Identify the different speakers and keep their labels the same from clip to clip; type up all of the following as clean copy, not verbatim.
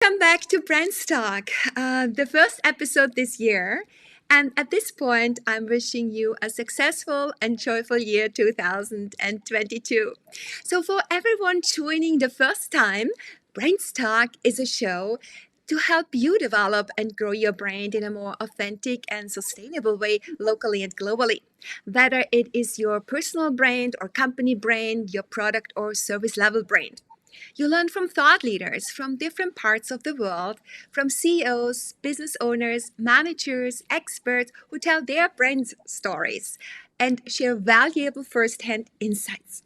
Speaker 1: Welcome back to BrandsTalk, the first episode this year. And at this point, I'm wishing you a successful and joyful year 2022. So, for everyone joining the first time, BrandsTalk is a show to help you develop and grow your brand in a more authentic and sustainable way locally and globally. Whether it is your personal brand or company brand, your product or service level brand. You learn from thought leaders from different parts of the world, from CEOs, business owners, managers, experts who tell their brand stories and share valuable first-hand insights.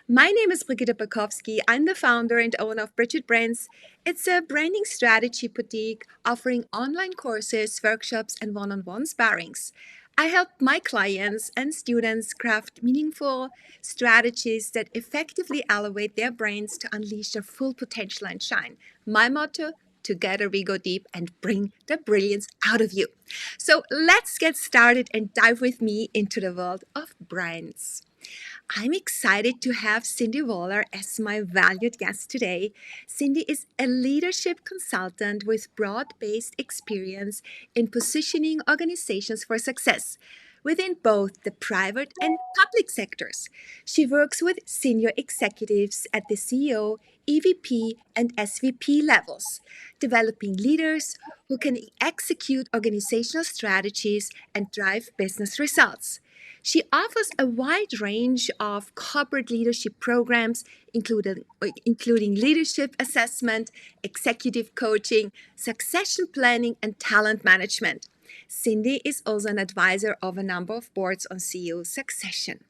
Speaker 1: My name is Brigitte Bojkowszky. I'm the founder and owner of BridgetBrands. It's a branding strategy boutique offering online courses, workshops, and one-on-one sparrings. I help my clients and students craft meaningful strategies that effectively elevate their brands to unleash their full potential and shine. My motto: together we go deep and bring the brilliance out of you. So let's get started and dive with me into the world of brands. I'm excited to have Cindy Wahler as my valued guest today. Cindy is a leadership consultant with broad based experience in positioning organizations for success within both the private and public sectors. She works with senior executives at the CEO, EVP, and SVP levels, developing leaders who can execute organizational strategies and drive business results. She offers a wide range of corporate leadership programs, including leadership assessment, executive coaching, succession planning, and talent management. Cindy is also an advisor of a number of boards on CEO succession.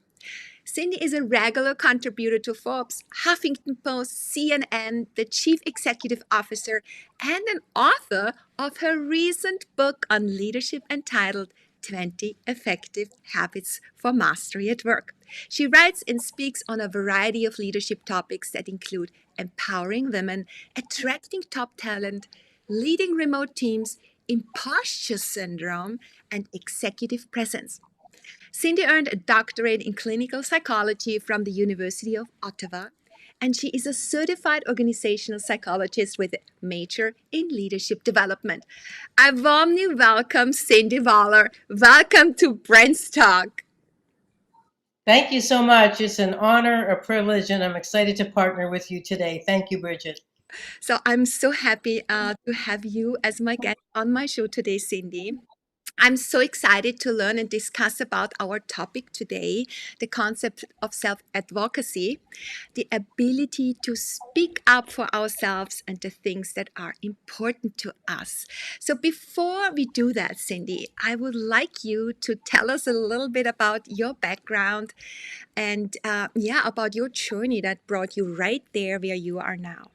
Speaker 1: Cindy is a regular contributor to Forbes, Huffington Post, CNN, the Chief Executive Officer, and an author of her recent book on leadership entitled 20 Effective Habits for Mastery at Work. She writes and speaks on a variety of leadership topics that include empowering women, attracting top talent, leading remote teams, imposter syndrome, and executive presence. Cindy earned a doctorate in clinical psychology from the University of Ottawa, and she is a certified organizational psychologist with a major in leadership development. I warmly welcome Cindy Wahler. Welcome to Brand's Talk.
Speaker 2: Thank you so much. It's an honor, a privilege, and I'm excited to partner with you today. Thank you, Bridget.
Speaker 1: So I'm so happy to have you as my guest on my show today, Cindy. I'm so excited to learn and discuss about our topic today, the concept of self-advocacy, the ability to speak up for ourselves and the things that are important to us. So before we do that, Cindy, I would like you to tell us a little bit about your background and about your journey that brought you right there where you are now.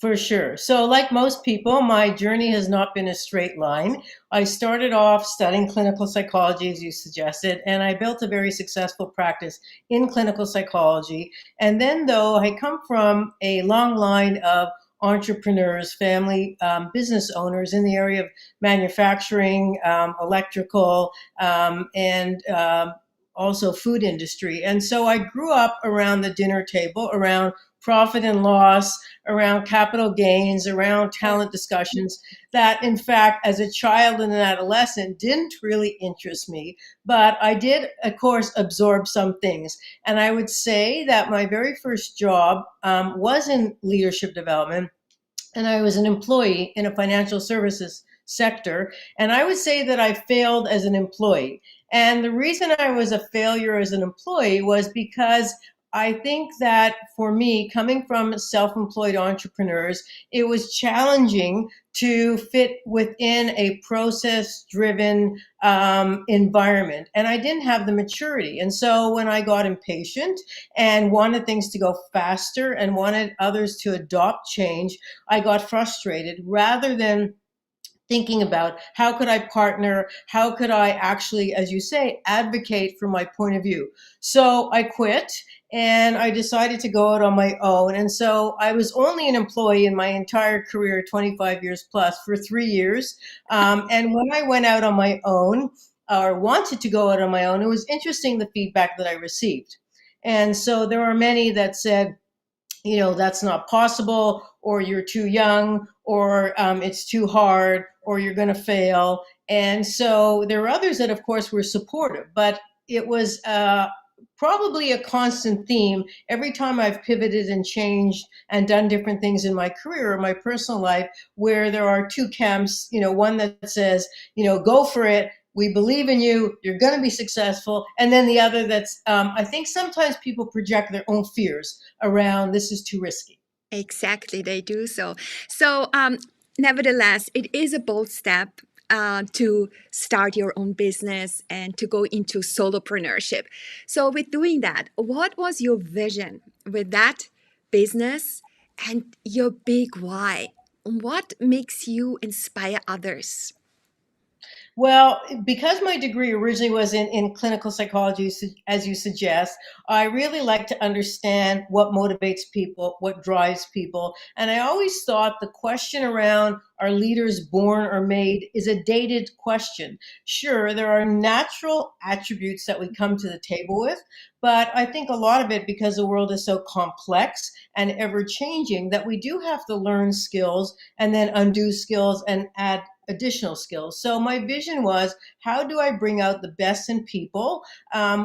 Speaker 2: For sure. So, like most people, my journey has not been a straight line. I started off studying clinical psychology, as you suggested, and I built a very successful practice in clinical psychology. And then, though, I come from a long line of entrepreneurs, family business owners in the area of manufacturing, electrical, and also food industry. And so I grew up around the dinner table, around profit and loss, around capital gains, around talent discussions that, in fact, as a child and an adolescent, didn't really interest me. But I did, of course, absorb some things. And I would say that my very first job was in leadership development, and I was an employee in a financial services sector. And I would say that I failed as an employee. And the reason I was a failure as an employee was because I think that for me, coming from self-employed entrepreneurs, it was challenging to fit within a process-driven environment. And I didn't have the maturity. And so when I got impatient and wanted things to go faster and wanted others to adopt change, I got frustrated rather than thinking about how could I partner, how could I actually, as you say, advocate for my point of view. So I quit and I decided to go out on my own. And so I was only an employee in my entire career, 25 years plus, for 3 years. And when I went out on my own, or wanted to go out on my own, it was interesting the feedback that I received. And so there are many that said, that's not possible, or you're too young, or it's too hard, or you're going to fail. And so there were others that, of course, were supportive, but it was probably a constant theme every time I've pivoted and changed and done different things in my career or my personal life, where there are two camps, one that says, go for it. We believe in you. You're going to be successful. And then the other that's, I think sometimes people project their own fears around this is too risky.
Speaker 1: Exactly, they do so. So, nevertheless, it is a bold step to start your own business and to go into solopreneurship. So, with doing that, what was your vision with that business and your big why? What makes you inspire others?
Speaker 2: Well, because my degree originally was in clinical psychology, as you suggest, I really like to understand what motivates people, what drives people. And I always thought the question around are leaders born or made is a dated question. Sure, there are natural attributes that we come to the table with, but I think a lot of it, because the world is so complex and ever changing, that we do have to learn skills and then undo skills and add additional skills. So my vision was, how do I bring out the best in people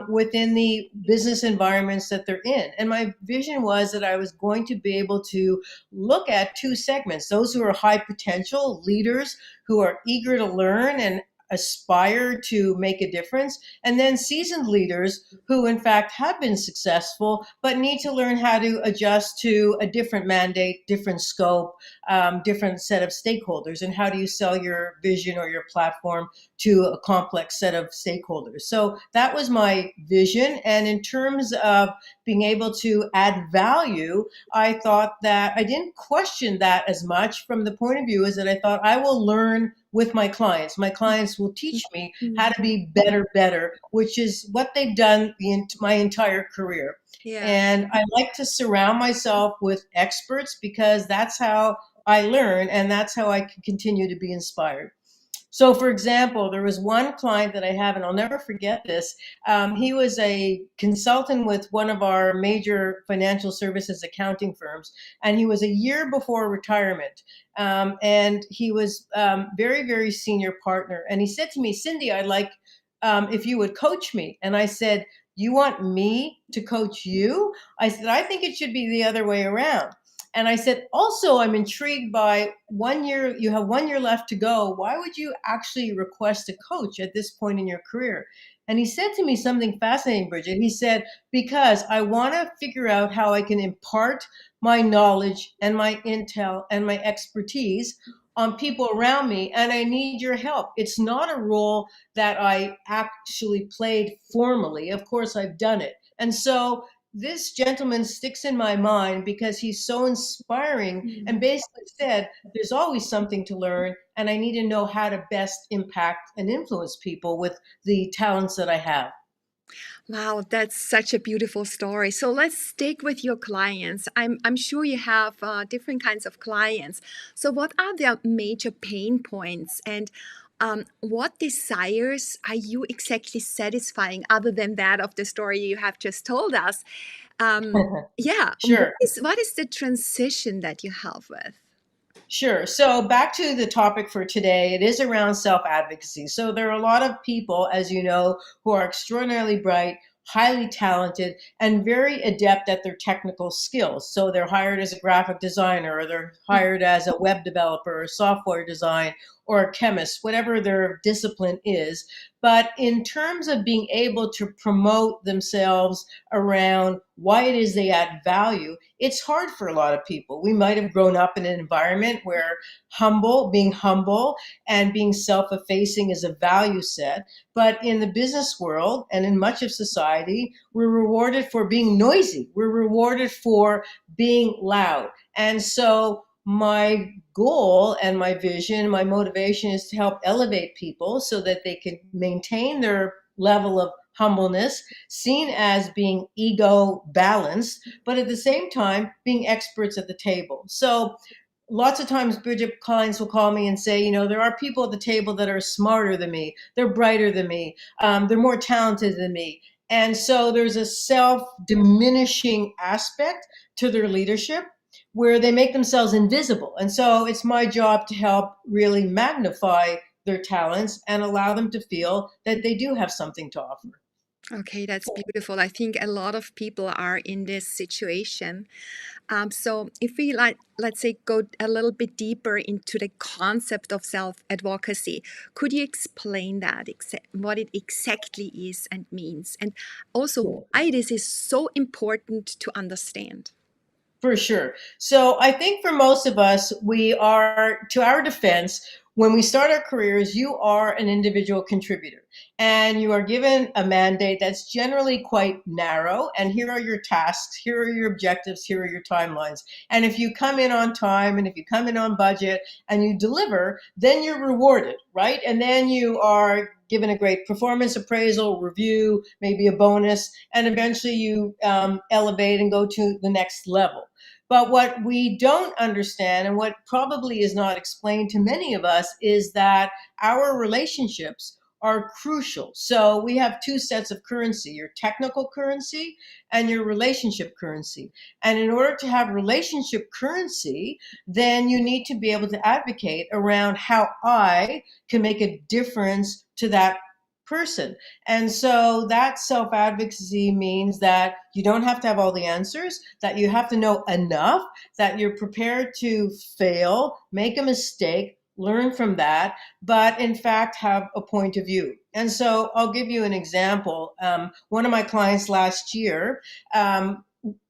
Speaker 2: within the business environments that they're in? And my vision was that I was going to be able to look at two segments: those who are high potential leaders who are eager to learn and aspire to make a difference, and then seasoned leaders who in fact have been successful but need to learn how to adjust to a different mandate, different scope, different set of stakeholders, and how do you sell your vision or your platform to a complex set of stakeholders. So that was my vision. And in terms of being able to add value, I thought that I didn't question that as much, from the point of view is that I thought I will learn with my clients. My clients will teach me how to be better, which is what they've done my entire career.
Speaker 1: Yeah.
Speaker 2: And I like to surround myself with experts, because that's how I learn and that's how I can continue to be inspired. So, for example, there was one client that I have, and I'll never forget this. He was a consultant with one of our major financial services accounting firms, and he was a year before retirement. And he was very, very senior partner. And he said to me, Cindy, I'd like if you would coach me. And I said, you want me to coach you? I said, I think it should be the other way around. And I said, also, I'm intrigued by 1 year, you have 1 year left to go. Why would you actually request a coach at this point in your career? And he said to me something fascinating, Bridget. He said, because I want to figure out how I can impart my knowledge and my intel and my expertise on people around me, and I need your help. It's not a role that I actually played formally. Of course, I've done it. And so this gentleman sticks in my mind because he's so inspiring and basically said, there's always something to learn, and I need to know how to best impact and influence people with the talents that I have.
Speaker 1: Wow, that's such a beautiful story. So let's stick with your clients. I'm sure you have different kinds of clients. So, what are their major pain points, and what desires are you exactly satisfying other than that of the story you have just told us? Yeah,
Speaker 2: Sure.
Speaker 1: what is the transition that you help with?
Speaker 2: Sure. So back to the topic for today, it is around self-advocacy. So there are a lot of people, as you know, who are extraordinarily bright, highly talented, and very adept at their technical skills. So they're hired as a graphic designer, or they're hired as a web developer, or software design, or a chemist, whatever their discipline is. But in terms of being able to promote themselves around why it is they add value, it's hard for a lot of people. We might have grown up in an environment where being humble and being self-effacing is a value set. But in the business world and in much of society, we're rewarded for being noisy. We're rewarded for being loud. And so my goal and my vision, my motivation is to help elevate people so that they can maintain their level of humbleness, seen as being ego balanced, but at the same time being experts at the table. So lots of times, Bridget, clients will call me and say, there are people at the table that are smarter than me, they're brighter than me, they're more talented than me. And so there's a self diminishing aspect to their leadership, where they make themselves invisible. And so it's my job to help really magnify their talents and allow them to feel that they do have something to offer.
Speaker 1: Okay, that's beautiful. I think a lot of people are in this situation. So if we let's say go a little bit deeper into the concept of self-advocacy, could you explain that, what it exactly is and means, and also why this is so important to understand?
Speaker 2: For sure. So I think for most of us, we are, to our defense, when we start our careers, you are an individual contributor and you are given a mandate that's generally quite narrow. And here are your tasks, here are your objectives, here are your timelines. And if you come in on time and if you come in on budget and you deliver, then you're rewarded, right? And then you are given a great performance appraisal, review, maybe a bonus, and eventually you elevate and go to the next level. But what we don't understand, and what probably is not explained to many of us, is that our relationships are crucial. So we have two sets of currency, your technical currency and your relationship currency. And in order to have relationship currency, then you need to be able to advocate around how I can make a difference to that person. And so that self advocacy means that you don't have to have all the answers, that you have to know enough, that you're prepared to fail, make a mistake, learn from that, but in fact have a point of view. And so I'll give you an example. One of my clients last year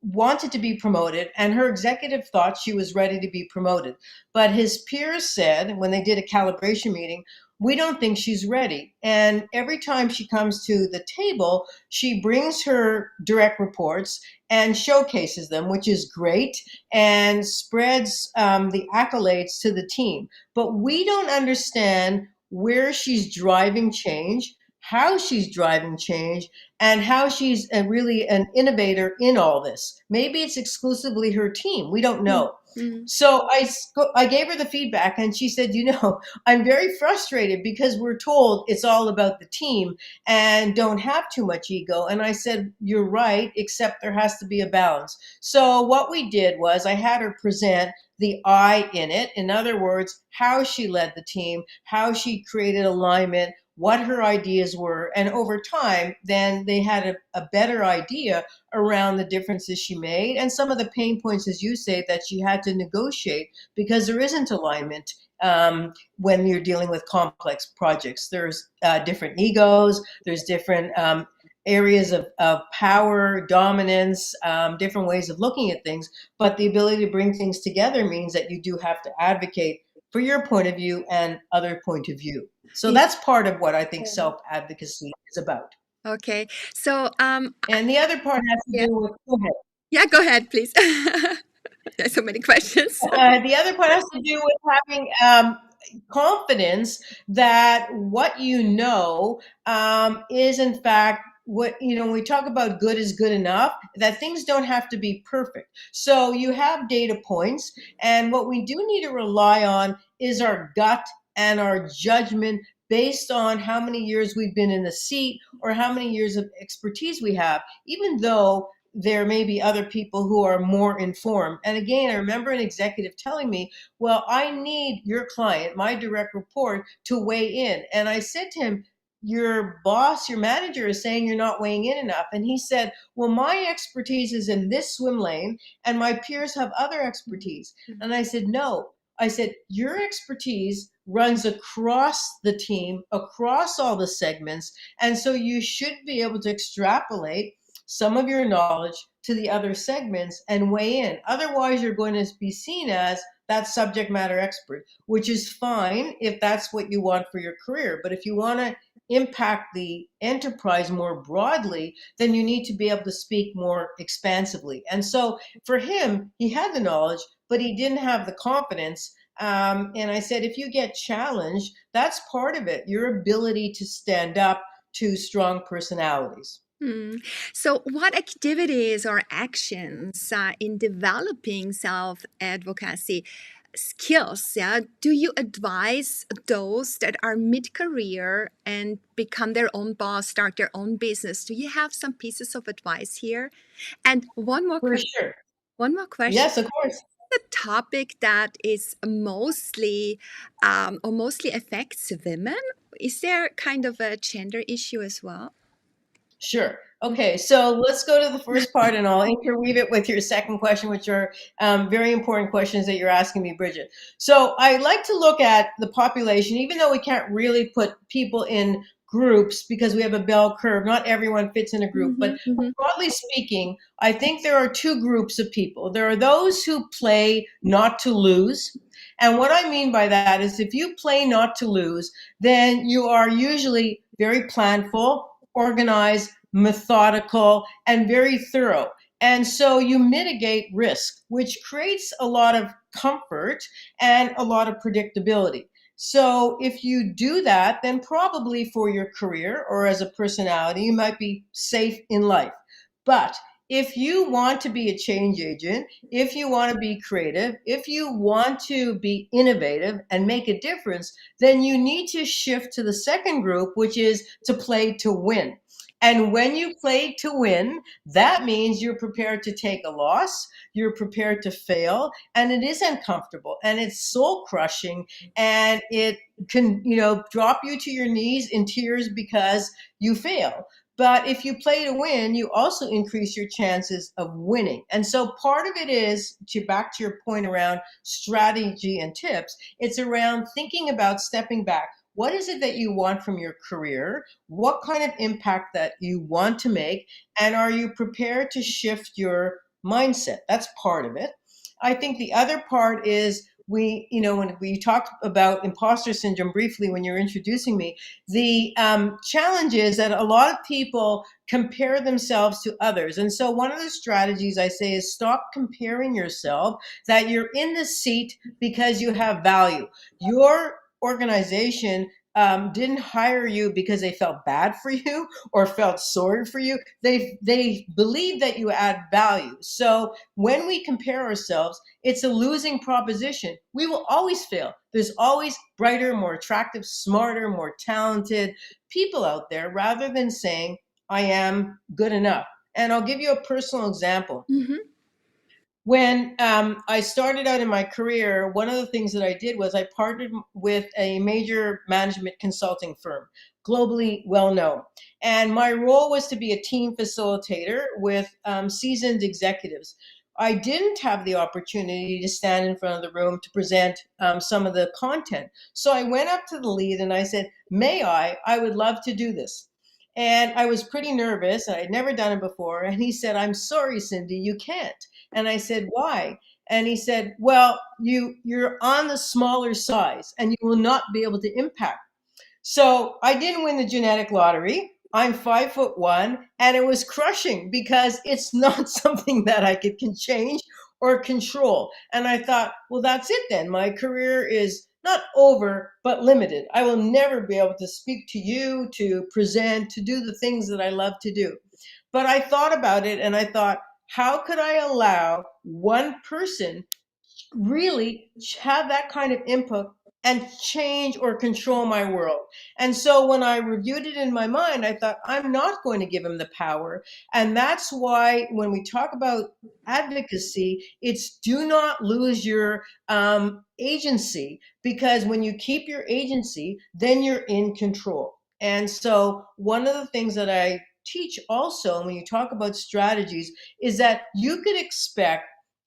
Speaker 2: wanted to be promoted, and her executive thought she was ready to be promoted. But his peers said, when they did a calibration meeting, we don't think she's ready. And every time she comes to the table, she brings her direct reports and showcases them, which is great, and spreads the accolades to the team. But we don't understand where she's driving change, how she's driving change, and how she's really an innovator in all this. Maybe it's exclusively her team. We don't know.
Speaker 1: Mm.
Speaker 2: So I gave her the feedback and she said, I'm very frustrated because we're told it's all about the team and don't have too much ego. And I said, you're right, except there has to be a balance. So what we did was I had her present the I in it. In other words, how she led the team, how she created alignment, what her ideas were. And over time, then they had a better idea around the differences she made and some of the pain points, as you say, that she had to negotiate because there isn't alignment when you're dealing with complex projects. There's different egos, there's different areas of power, dominance, different ways of looking at things. But the ability to bring things together means that you do have to advocate for your point of view and other point of view. So that's part of what I think self-advocacy is about.
Speaker 1: Okay, so
Speaker 2: And the other part has to
Speaker 1: yeah,
Speaker 2: do with, go ahead.
Speaker 1: yeah, go ahead, please. There's so many questions.
Speaker 2: The other part has to do with having confidence that what you know is in fact what, when we talk about good is good enough, that things don't have to be perfect. So you have data points, and what we do need to rely on is our gut and our judgment based on how many years we've been in the seat or how many years of expertise we have, even though there may be other people who are more informed. And again, I remember an executive telling me, well, I need your client, my direct report, to weigh in. And I said to him, your boss, your manager is saying you're not weighing in enough. And he said, well, my expertise is in this swim lane and my peers have other expertise. And I said, no. I said, your expertise runs across the team, across all the segments. And so you should be able to extrapolate some of your knowledge to the other segments and weigh in. Otherwise, you're going to be seen as that subject matter expert, which is fine if that's what you want for your career. But if you want to impact the enterprise more broadly, then you need to be able to speak more expansively. And so for him, he had the knowledge, but he didn't have the confidence. And I said, if you get challenged, that's part of it, your ability to stand up to strong personalities.
Speaker 1: So, what activities or actions in developing self-advocacy skills, do you advise those that are mid-career and become their own boss, start their own business? Do you have some pieces of advice here? And one more
Speaker 2: For
Speaker 1: question.
Speaker 2: sure.
Speaker 1: One more question.
Speaker 2: Yes, of course.
Speaker 1: a topic that is mostly or mostly affects women? Is there kind of a gender issue as well?
Speaker 2: Sure. Okay, so let's go to the first part and I'll interweave it with your second question, which are very important questions that you're asking me, Bridget. So I like to look at the population, even though we can't really put people in groups because we have a bell curve. Not everyone fits in a group, but broadly speaking, I think there are two groups of people. There are those who play not to lose. And what I mean by that is if you play not to lose, then you are usually very planful, organized, methodical, and very thorough. And so you mitigate risk, which creates a lot of comfort and a lot of predictability. So if you do that, then probably for your career or as a personality, you might be safe in life. But if you want to be a change agent, if you want to be creative, if you want to be innovative and make a difference, then you need to shift to the second group, which is to play to win. And when you play to win, that means you're prepared to take a loss, you're prepared to fail, and it is uncomfortable and it's soul crushing and it can, drop you to your knees in tears because you fail. But if you play to win, you also increase your chances of winning. And so part of it is back to your point around strategy and tips. It's around thinking about stepping back. What is it that you want from your career? What kind of impact that you want to make? And are you prepared to shift your mindset? That's part of it. I think the other part is when we talked about imposter syndrome briefly when you're introducing me, the challenge is that a lot of people compare themselves to others. And so one of the strategies I say is stop comparing yourself, that you're in the seat because you have value. Your organization didn't hire you because they felt bad for you or felt sorry for you. They believe that you add value. So when we compare ourselves, it's a losing proposition. We will always fail. There's always brighter, more attractive, smarter, more talented people out there rather than saying, I am good enough. And I'll give you a personal example. When I started out in my career, one of the things that I did was I partnered with a major management consulting firm, globally well known. And my role was to be a team facilitator with seasoned executives. I didn't have the opportunity to stand in front of the room to present some of the content. So I went up to the lead and I said, may I? I would love to do this. And I was pretty nervous. I had never done it before. And he said, I'm sorry, Cindy, you can't. And I said, why? And he said, well, you're on the smaller size and you will not be able to impact. So I didn't win the genetic lottery. I'm 5'1", and it was crushing because it's not something that I can change or control. And I thought, well, that's it then. My career is not over, but limited. I will never be able to speak to you, to present, to do the things that I love to do. But I thought about it and I thought, how could I allow one person really have that kind of input and change or control my world? And so when I reviewed it in my mind, I thought, I'm not going to give him the power. And that's why when we talk about advocacy, it's do not lose your agency, because when you keep your agency, then you're in control. And so one of the things that I teach also when you talk about strategies is that you could expect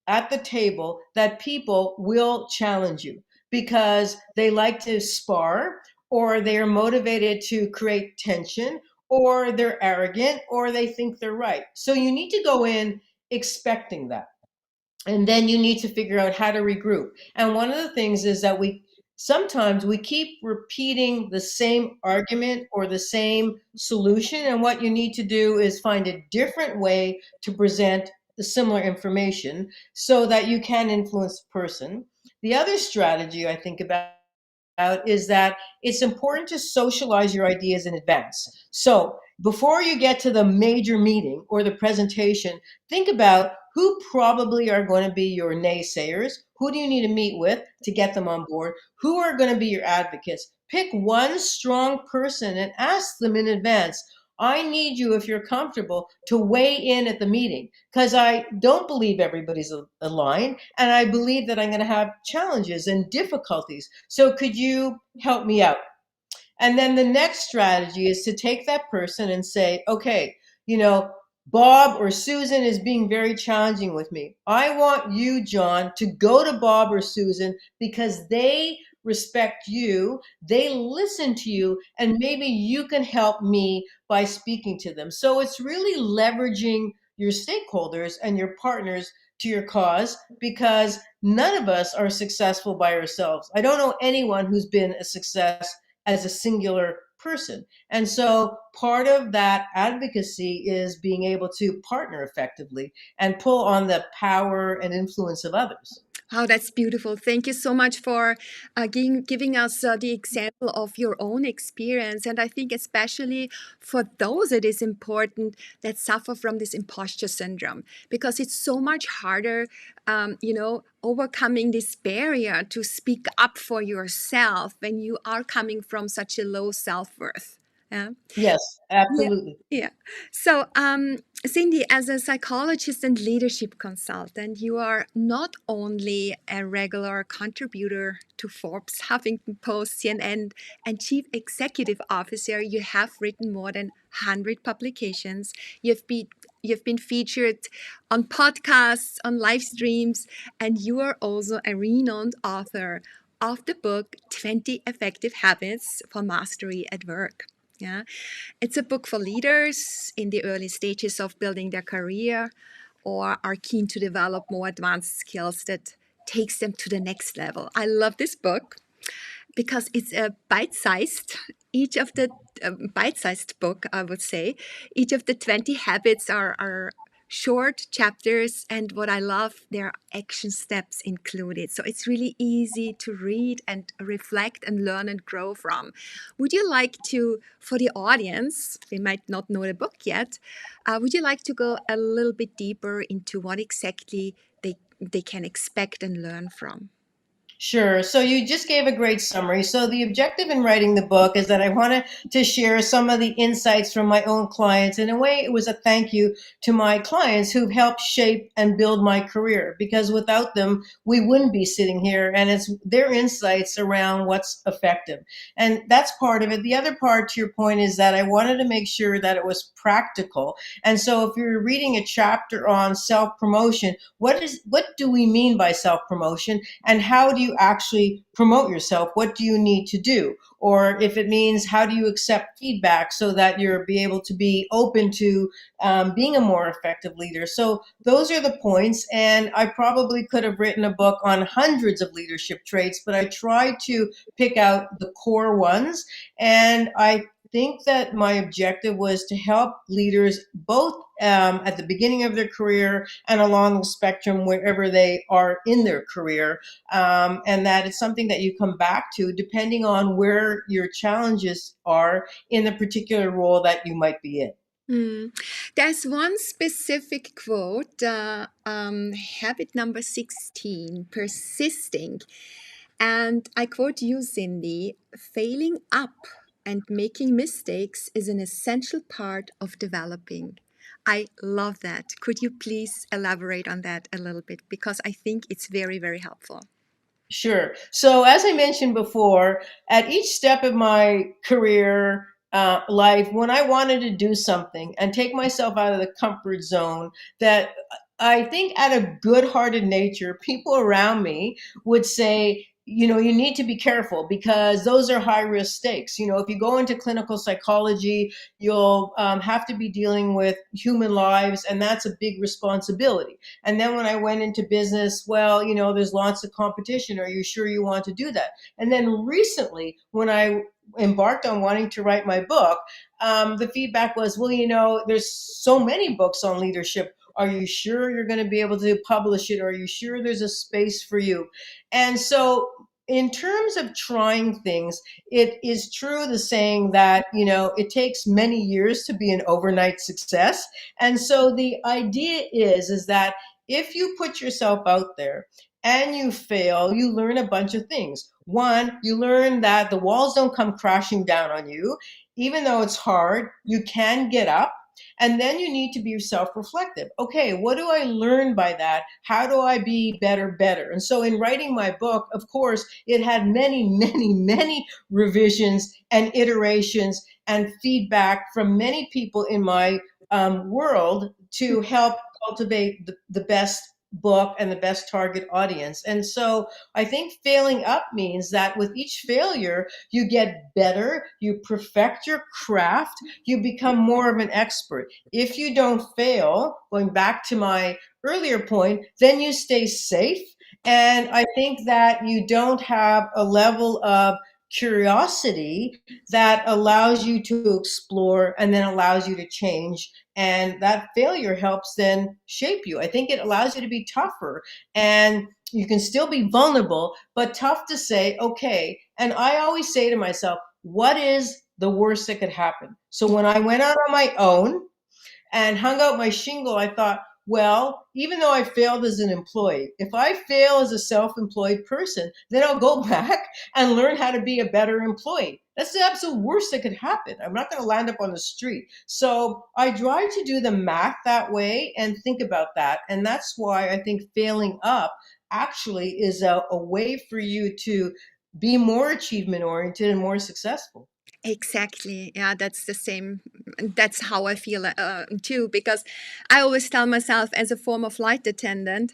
Speaker 2: at the table that people will challenge you because they like to spar, or they are motivated to create tension, or they're arrogant, or they think they're right. So you need to go in expecting that. And then you need to figure out how to regroup. And one of the things is that sometimes we keep repeating the same argument or the same solution. And what you need to do is find a different way to present the similar information so that you can influence the person. The other strategy I think about is that it's important to socialize your ideas in advance. So before you get to the major meeting or the presentation, think about who probably are going to be your naysayers. Who do you need to meet with to get them on board? Who are going to be your advocates? Pick one strong person and ask them in advance, I need you, if you're comfortable, to weigh in at the meeting, because I don't believe everybody's aligned, and I believe that I'm going to have challenges and difficulties. So could you help me out? And then the next strategy is to take that person and say, okay, you know, Bob or Susan is being very challenging with me. I want you, John, to go to Bob or Susan because they respect you, they listen to you, and maybe you can help me by speaking to them. So it's really leveraging your stakeholders and your partners to your cause, because none of us are successful by ourselves. I don't know anyone who's been a success as a singular person. And so part of that advocacy is being able to partner effectively and pull on the power and influence of others.
Speaker 1: Oh, that's beautiful. Thank you so much for giving us the example of your own experience. And I think especially for those, it is important that suffer from this imposter syndrome, because it's so much harder, overcoming this barrier to speak up for yourself when you are coming from such a low self-worth. Yeah.
Speaker 2: Yes,
Speaker 1: Yeah,
Speaker 2: absolutely.
Speaker 1: yeah. So, Cindy, as a psychologist and leadership consultant, you are not only a regular contributor to Forbes, Huffington Post, CNN, and chief executive officer. You have written more than 100 publications. You've been featured on podcasts, on live streams, and you are also a renowned author of the book 20 Effective Habits for Mastery at Work. Yeah. It's a book for leaders in the early stages of building their career or are keen to develop more advanced skills that takes them to the next level. I love this book because it's a bite-sized. Each of the bite-sized book, I would say, each of the 20 habits are short chapters, and what I love, there are action steps included. So it's really easy to read and reflect and learn and grow from. Would you like to, for the audience, they might not know the book yet, would you like to go a little bit deeper into what exactly they can expect and learn from?
Speaker 2: Sure. So you just gave a great summary. So the objective in writing the book is that I wanted to share some of the insights from my own clients. In a way, it was a thank you to my clients who've helped shape and build my career, because without them, we wouldn't be sitting here. And it's their insights around what's effective. And that's part of it. The other part, to your point, is that I wanted to make sure that it was practical. And so if you're reading a chapter on self-promotion, what do we mean by self-promotion, and how do you actually promote yourself? What do you need to do? Or if it means, how do you accept feedback so that you're be able to be open to being a more effective leader? So those are the points. And I probably could have written a book on hundreds of leadership traits, but I tried to pick out the core ones. And I think that my objective was to help leaders both at the beginning of their career and along the spectrum wherever they are in their career, and that it's something that you come back to depending on where your challenges are in the particular role that you might be in.
Speaker 1: There's one specific quote, habit number 16, persisting. And I quote you, Cindy: failing up and making mistakes is an essential part of developing. I love that. Could you please elaborate on that a little bit? Because I think it's very, very helpful.
Speaker 2: Sure. So, as I mentioned before, at each step of my career life, when I wanted to do something and take myself out of the comfort zone, that I think out of good-hearted nature, people around me would say, you need to be careful because those are high-risk stakes. If you go into clinical psychology, you'll have to be dealing with human lives, and that's a big responsibility. And then when I went into business, well, there's lots of competition. Are you sure you want to do that? And then recently, when I embarked on wanting to write my book, the feedback was, well, there's so many books on leadership. Are you sure you're going to be able to publish it? Are you sure there's a space for you? And so in terms of trying things, it is true the saying that, it takes many years to be an overnight success. And so the idea is that if you put yourself out there and you fail, you learn a bunch of things. One, you learn that the walls don't come crashing down on you. even though it's hard, you can get up. And then you need to be self-reflective. Okay, what do I learn by that? How do I be better? And so in writing my book, of course, it had many revisions and iterations and feedback from many people in my world to help cultivate the best book and the best target audience. And so I think failing up means that with each failure, you get better, you perfect your craft, you become more of an expert. If you don't fail, going back to my earlier point, then you stay safe. And I think that you don't have a level of curiosity that allows you to explore and then allows you to change. And that failure helps then shape you. I think it allows you to be tougher, and you can still be vulnerable, but tough to say, okay. And I always say to myself, what is the worst that could happen? So when I went out on my own and hung out my shingle, I thought, well, even though I failed as an employee, if I fail as a self-employed person, then I'll go back and learn how to be a better employee. That's the absolute worst that could happen. I'm not going to land up on the street. So I try to do the math that way and think about that. And that's why I think failing up actually is a way for you to be more achievement oriented and more successful.
Speaker 1: Exactly. Yeah, that's the same. That's how I feel too, because I always tell myself, as a former flight attendant,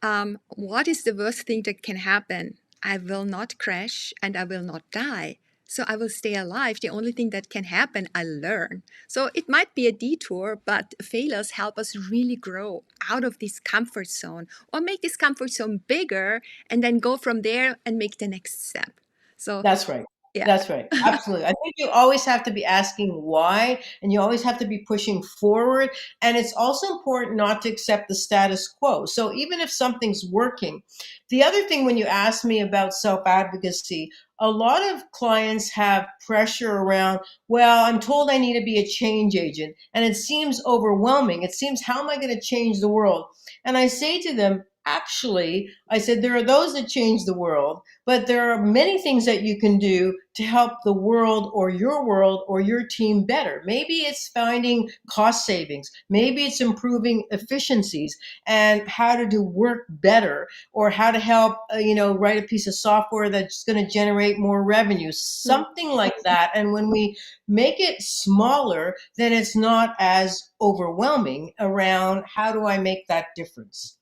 Speaker 1: what is the worst thing that can happen? I will not crash and I will not die. So I will stay alive. The only thing that can happen, I learn. So it might be a detour, but failures help us really grow out of this comfort zone, or make this comfort zone bigger and then go from there and make the next step. So,
Speaker 2: That's right.
Speaker 1: yeah.
Speaker 2: That's right. Absolutely. I think you always have to be asking why, and you always have to be pushing forward. And it's also important not to accept the status quo. So even if something's working, the other thing when you ask me about self advocacy, a lot of clients have pressure around, well, I'm told I need to be a change agent, and it seems overwhelming. It seems, how am I going to change the world? And I say to them, actually, I said, there are those that change the world, but there are many things that you can do to help the world or your team better. Maybe it's finding cost savings. Maybe it's improving efficiencies and how to do work better, or how to help, write a piece of software that's going to generate more revenue, something like that. And when we make it smaller, then it's not as overwhelming around how do I make that difference.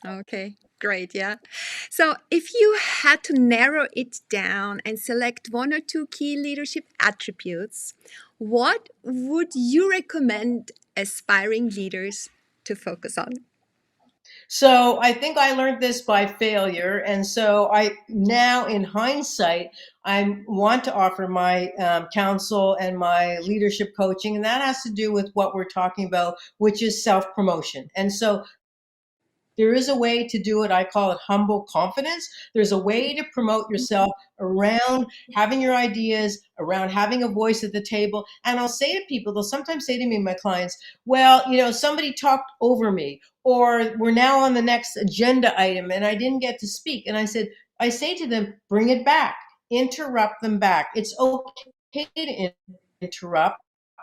Speaker 1: Okay, great. Yeah. So, if you had to narrow it down and select one or two key leadership attributes, what would you recommend aspiring leaders to focus on?
Speaker 2: So I think I learned this by failure. And so I now, in hindsight, I want to offer my counsel and my leadership coaching. And that has to do with what we're talking about, which is self promotion. And so there is a way to do it. I call it humble confidence. There's a way to promote yourself around having your ideas, around having a voice at the table. And I'll say to people, they'll sometimes say to me, my clients, well, somebody talked over me, or we're now on the next agenda item and I didn't get to speak. And I say to them, bring it back, interrupt them back. It's okay to interrupt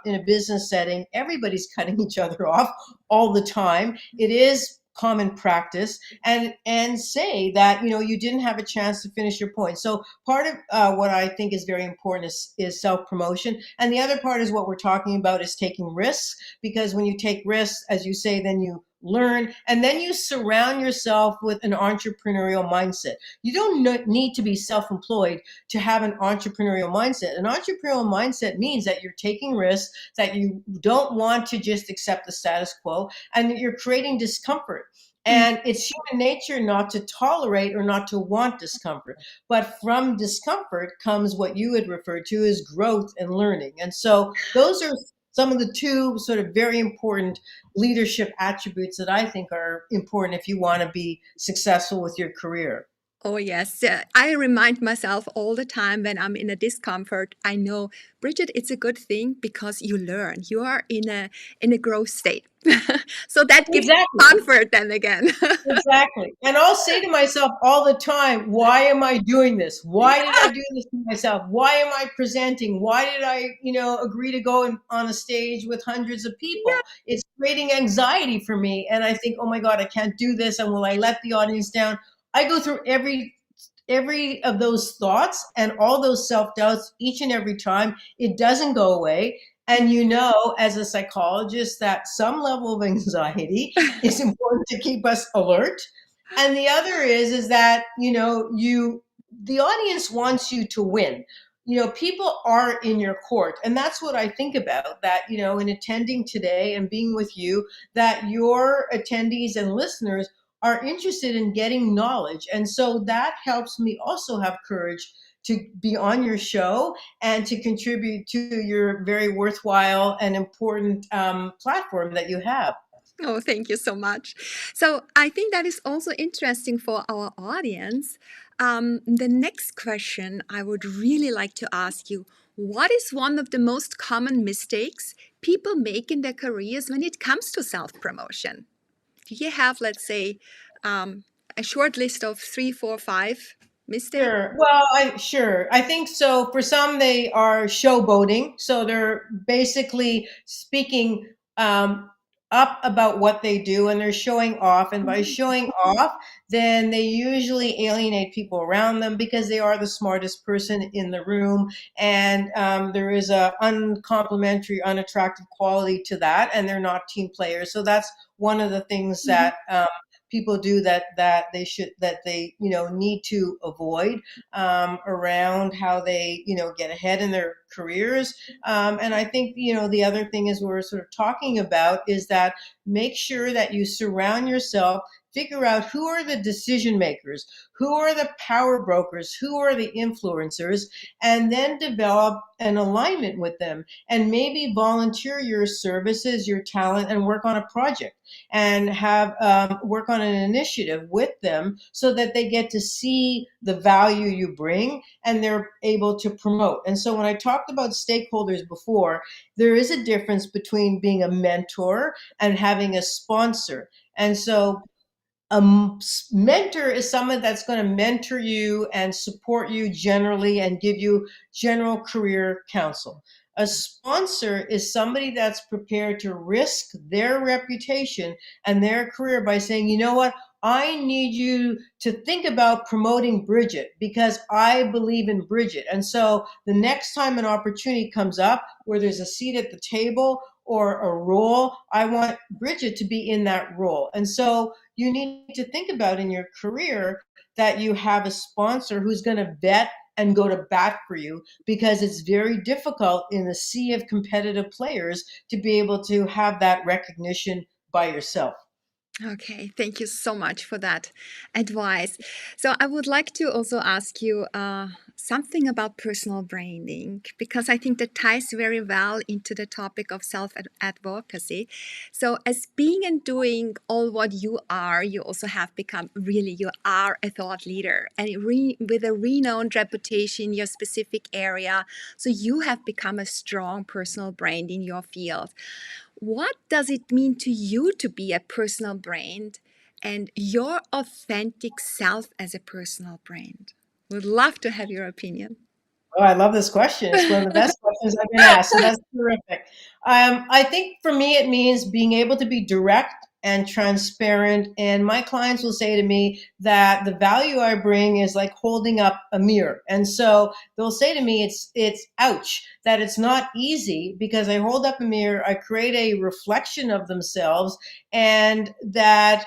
Speaker 2: in a business setting. Everybody's cutting each other off all the time. It is common practice, and say that you didn't have a chance to finish your point. So part of what I think is very important is self-promotion, and the other part is what we're talking about is taking risks, because when you take risks, as you say, then you learn, and then you surround yourself with an entrepreneurial mindset. You don't need to be self-employed to have an entrepreneurial mindset. An entrepreneurial mindset means that you're taking risks, that you don't want to just accept the status quo, and that you're creating discomfort. And it's human nature not to tolerate or not to want discomfort. But from discomfort comes what you had referred to as growth and learning. And so those are some of the two sort of very important leadership attributes that I think are important if you want to be successful with your career.
Speaker 1: Oh, yes. I remind myself all the time when I'm in a discomfort. I know, Bridget, it's a good thing because you learn. You are in a growth state. So that gives
Speaker 2: Exactly.
Speaker 1: comfort then again.
Speaker 2: Exactly. And I'll say to myself all the time, why am I doing this? Why did I do this to myself? Why am I presenting? Why did I, agree to go on a stage with hundreds of
Speaker 1: Yeah.
Speaker 2: people? It's creating anxiety for me. And I think, oh my God, I can't do this. And will I let the audience down? I go through every of those thoughts and all those self-doubts each and every time. It doesn't go away. And as a psychologist, that some level of anxiety is important to keep us alert. And the other is that, the audience wants you to win. People are in your court. And that's what I think about that, in attending today and being with you, that your attendees and listeners are interested in getting knowledge. And so that helps me also have courage to be on your show and to contribute to your very worthwhile and important platform that you have.
Speaker 1: Oh, thank you so much. So I think that is also interesting for our audience. The next question I would really like to ask you: what is one of the most common mistakes people make in their careers when it comes to self promotion? Do you have, let's say, a short list of 3, 4, 5 mistakes?
Speaker 2: Sure. Well, I think so. For some, they are showboating. So they're basically speaking up about what they do, and they're showing off. And by showing off, then they usually alienate people around them because they are the smartest person in the room, and there is a uncomplimentary, unattractive quality to that, and they're not team players. So that's one of the things
Speaker 1: Mhm.
Speaker 2: that people do that they need to avoid around how they get ahead in their careers. And I think the other thing is we're sort of talking about is that make sure that you surround yourself, figure out who are the decision makers, who are the power brokers, who are the influencers, and then develop an alignment with them, and maybe volunteer your services, your talent, and work on a project, and have work on an initiative with them so that they get to see the value you bring and they're able to promote. And so when I talked about stakeholders before, there is a difference between being a mentor and having a sponsor. And so a mentor is someone that's going to mentor you and support you generally and give you general career counsel. A sponsor is somebody that's prepared to risk their reputation and their career by saying, you know what, I need you to think about promoting Bridget because I believe in Bridget. And so the next time an opportunity comes up where there's a seat at the table or a role, I want Bridget to be in that role. And so you need to think about in your career that you have a sponsor who's going to vet and go to bat for you, because it's very difficult in the sea of competitive players to be able to have that recognition by yourself.
Speaker 1: Okay, thank you so much for that advice. So, I would like to also ask you something about personal branding, because I think that ties very well into the topic of self advocacy. So, as being and doing all what you are, you also have become really, you are a thought leader and with a renowned reputation in your specific area. So, you have become a strong personal brand in your field. What does it mean to you to be a personal brand and your authentic self as a personal brand? Would love to have your opinion.
Speaker 2: Oh, I love this question. It's one of the best questions I've been asked. So that's terrific. I think for me, it means being able to be direct and transparent. And my clients will say to me that the value I bring is like holding up a mirror. And so they'll say to me, it's ouch, that it's not easy because I hold up a mirror, I create a reflection of themselves, and that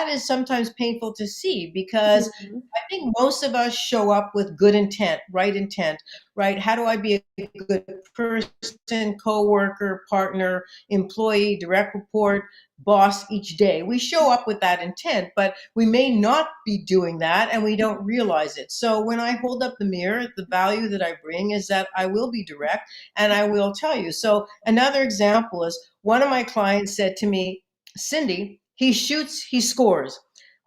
Speaker 2: is sometimes painful to see because
Speaker 1: Mhm.
Speaker 2: I think most of us show up with good intent, right intent, right? How do I be a good person, coworker, partner, employee, direct report, boss each day? We show up with that intent, but we may not be doing that and we don't realize it. So when I hold up the mirror, the value that I bring is that I will be direct and I will tell you. So another example is one of my clients said to me, Cindy, he shoots, he scores.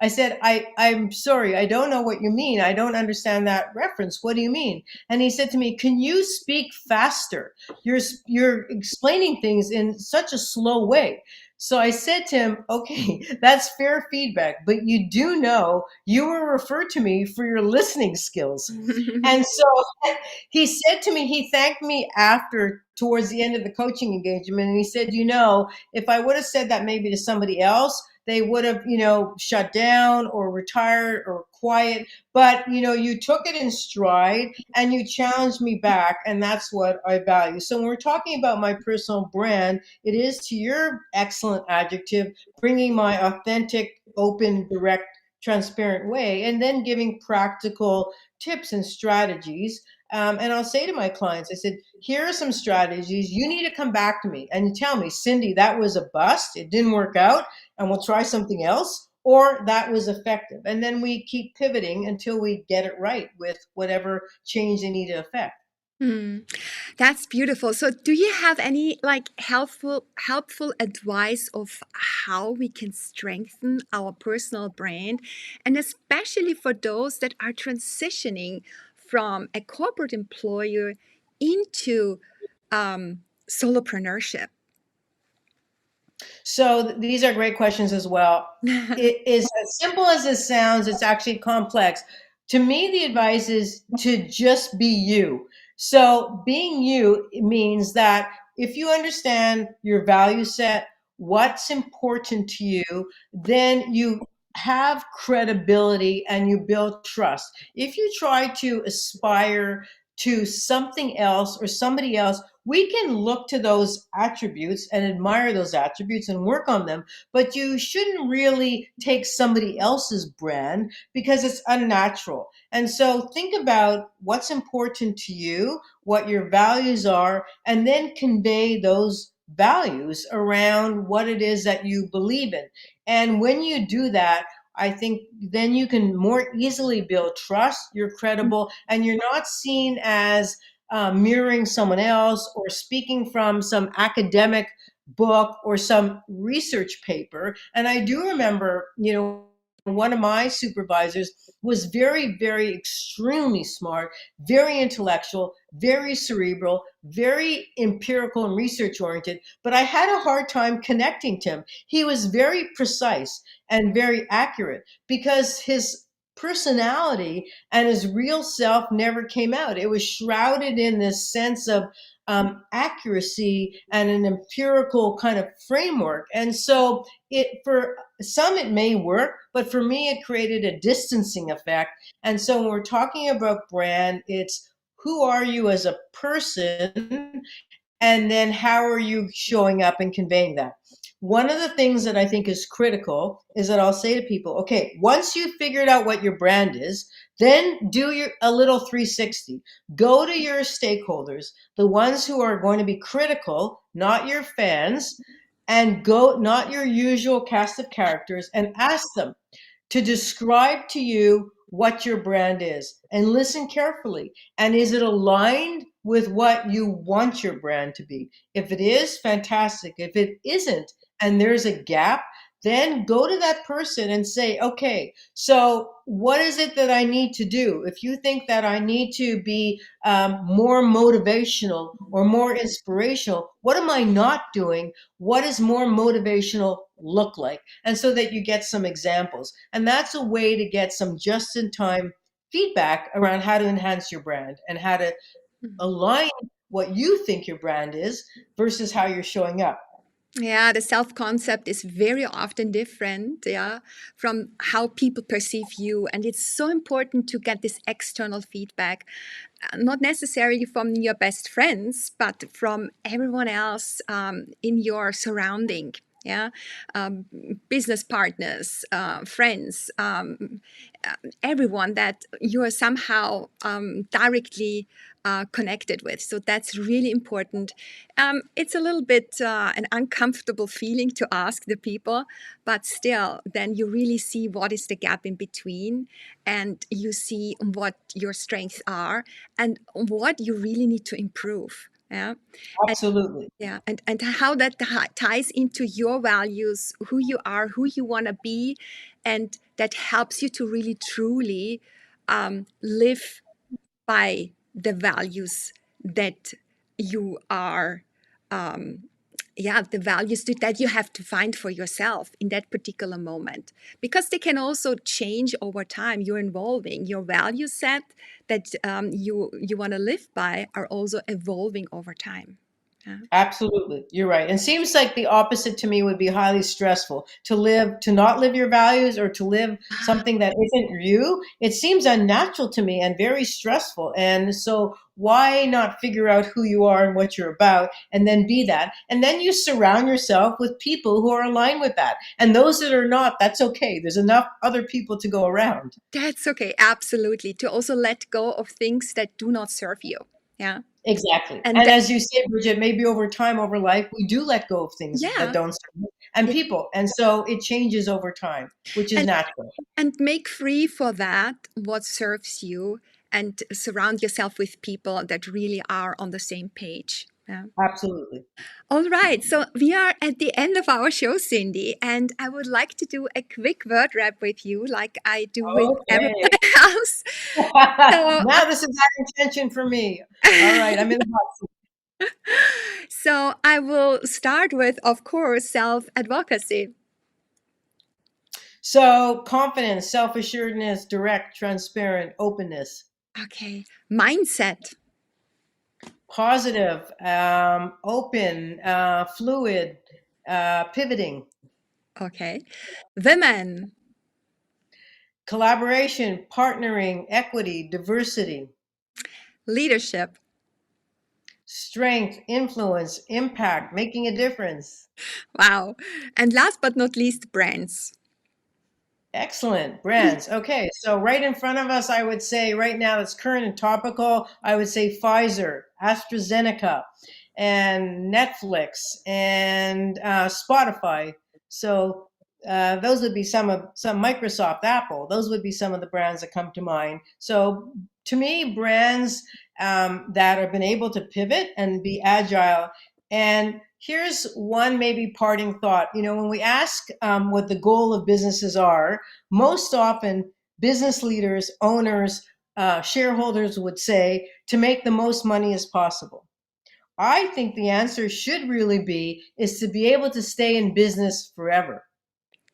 Speaker 2: I said, I'm sorry, I don't know what you mean. I don't understand that reference. What do you mean? And he said to me, can you speak faster? You're explaining things in such a slow way. So I said to him, okay, that's fair feedback, but you do know you were referred to me for your listening skills. And so he said to me, he thanked me after, towards the end of the coaching engagement, and he said, if I would have said that maybe to somebody else, they would have, shut down or retired or quiet. But, you took it in stride and you challenged me back. And that's what I value. So when we're talking about my personal brand, it is, to your excellent adjective, bringing my authentic, open, direct, transparent way, and then giving practical tips and strategies. And I'll say to my clients, I said, here are some strategies. You need to come back to me and you tell me, Cindy, that was a bust. It didn't work out, and we'll try something else, or that was effective. And then we keep pivoting until we get it right with whatever change they need to affect.
Speaker 1: Hmm. That's beautiful. So, do you have any like helpful advice of how we can strengthen our personal brand, and especially for those that are transitioning from a corporate employer into solopreneurship?
Speaker 2: So these are great questions as well. It is as simple as it sounds, it's actually complex. To me, the advice is to just be you. So being you means that if you understand your value set, what's important to you, then you have credibility and you build trust. If you try to aspire to something else or somebody else, we can look to those attributes and admire those attributes and work on them, but you shouldn't really take somebody else's brand because it's unnatural. And so think about what's important to you, what your values are, and then convey those values around what it is that you believe in. And when you do that, I think then you can more easily build trust, you're credible, and you're not seen as mirroring someone else or speaking from some academic book or some research paper. And I do remember, one of my supervisors was very, very extremely smart, very intellectual, very cerebral, very empirical and research oriented, but I had a hard time connecting to him. He was very precise and very accurate because his personality and his real self never came out. It was shrouded in this sense of accuracy and an empirical kind of framework. And so it, for some, it may work, but for me, it created a distancing effect. And so when we're talking about brand, it's who are you as a person, and then how are you showing up and conveying that. One of the things that I think is critical is that I'll say to people, okay, once you've figured out what your brand is, then do a little 360. Go to your stakeholders, the ones who are going to be critical, not your fans, and go, not your usual cast of characters, and ask them to describe to you what your brand is, and listen carefully. And is it aligned with what you want your brand to be? If it is, fantastic. If it isn't, and there's a gap, then go to that person and say, okay, so what is it that I need to do? If you think that I need to be more motivational or more inspirational, what am I not doing? What does more motivational look like? And so that you get some examples. And that's a way to get some just in time feedback around how to enhance your brand and how to align what you think your brand is versus how you're showing up.
Speaker 1: Yeah, the self concept is very often different, yeah, from how people perceive you. And it's so important to get this external feedback, not necessarily from your best friends, but from everyone else in your surrounding. Yeah, um, business partners, friends, everyone that you are somehow directly connected with. So that's really important. It's a little bit an uncomfortable feeling to ask the people, but still, then you really see what is the gap in between, and you see what your strengths are and what you really need to improve. Yeah. And
Speaker 2: Absolutely.
Speaker 1: yeah, and how that ties into your values, who you are, who you want to be, and that helps you to really truly live by the values that you are yeah, the values that you have to find for yourself in that particular moment, because they can also change over time. You're evolving. Your value set that you want to live by are also evolving over time. Yeah.
Speaker 2: Absolutely. You're right. And seems like the opposite to me would be highly stressful to not live your values or to live something that isn't you. It seems unnatural to me and very stressful. And so why not figure out who you are and what you're about and then be that? And then you surround yourself with people who are aligned with that. And those that are not, that's okay. There's enough other people to go around.
Speaker 1: That's okay, absolutely. To also let go of things that do not serve you. Yeah.
Speaker 2: Exactly.
Speaker 1: And
Speaker 2: And
Speaker 1: that,
Speaker 2: as you say, Bridget, maybe over time, over life, we do let go of things that
Speaker 1: yeah,
Speaker 2: don't serve us and
Speaker 1: yeah.
Speaker 2: people. And so it changes over time, which is
Speaker 1: And
Speaker 2: natural.
Speaker 1: make free for that what serves you, and surround yourself with people that really are on the same page. Yeah.
Speaker 2: Absolutely.
Speaker 1: All right, so we are at the end of our show, Cindy, and I would like to do a quick word wrap with you, like I do with everyone
Speaker 2: Okay.
Speaker 1: else. So,
Speaker 2: Now this is adding tension for me. All right. I'm in the hot seat.
Speaker 1: so I will start with, of course, self-advocacy.
Speaker 2: So confidence, self-assuredness, direct, transparent, openness,
Speaker 1: Okay, mindset.
Speaker 2: positive, open, fluid, pivoting,
Speaker 1: Okay, women.
Speaker 2: collaboration, partnering, equity, diversity,
Speaker 1: Leadership.
Speaker 2: strength, influence, impact, making a difference.
Speaker 1: Wow. And last but not least, brands.
Speaker 2: Excellent. Brands. Okay. So right in front of us, I would say right now that's current and topical. I would say Pfizer, AstraZeneca, and Netflix and Spotify. So those would be some Microsoft, Apple. Those would be some of the brands that come to mind. So to me, brands that have been able to pivot and be agile. And here's one maybe parting thought. You know, when we ask what the goal of businesses are, most often business leaders, owners, shareholders would say to make the most money as possible. I think the answer should really be is to be able to stay in business forever.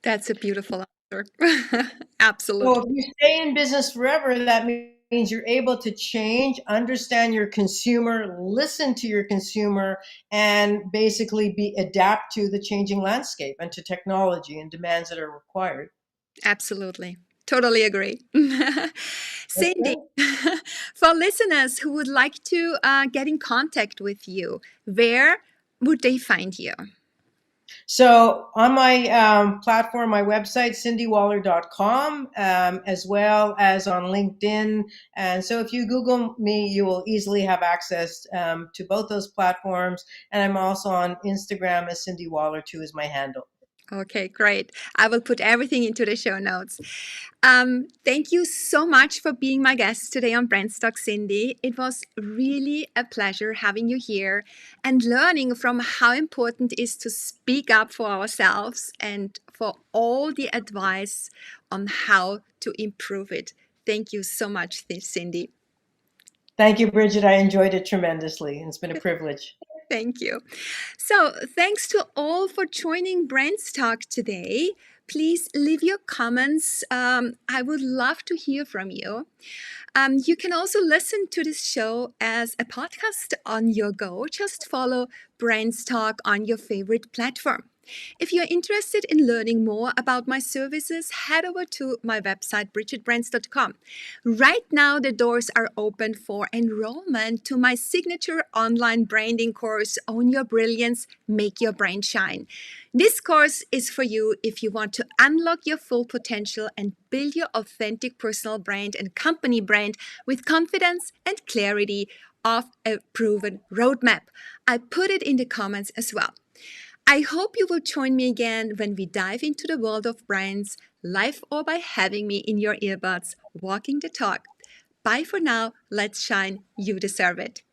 Speaker 1: That's a beautiful answer.
Speaker 2: So
Speaker 1: Absolutely.
Speaker 2: if you stay in business forever, that means you're able to change, understand your consumer, listen to your consumer, and basically be adapt to the changing landscape and to technology and demands that are required.
Speaker 1: Absolutely. Totally agree. Cindy,
Speaker 2: Okay.
Speaker 1: for listeners who would like to get in contact with you, where would they find you?
Speaker 2: So on my platform, my website, cindywahler.com, as well as on LinkedIn. And so if you Google me, you will easily have access to both those platforms. And I'm also on Instagram as Cindy Wahler too is my handle.
Speaker 1: Okay, great. I will put everything into the show notes. Thank you so much for being my guest today on BrandsTalk, Cindy. It was really a pleasure having you here and learning from how important it is to speak up for ourselves and for all the advice on how to improve it. Thank you so much, Cindy.
Speaker 2: Thank you, Bridget. I enjoyed it tremendously. It's been a privilege.
Speaker 1: Thank you. So, thanks to all for joining Brand's Talk today. Please leave your comments. I would love to hear from you. You can also listen to this show as a podcast on your go. Just follow Brand's Talk on your favorite platform. If you're interested in learning more about my services, head over to my website, BridgetBrands.com. Right now, the doors are open for enrollment to my signature online branding course, Own Your Brilliance, Make Your Brand Shine. This course is for you if you want to unlock your full potential and build your authentic personal brand and company brand with confidence and clarity of a proven roadmap. I put it in the comments as well. I hope you will join me again when we dive into the world of brands, live or by having me in your earbuds, walking the talk. Bye for now. Let's shine. You deserve it.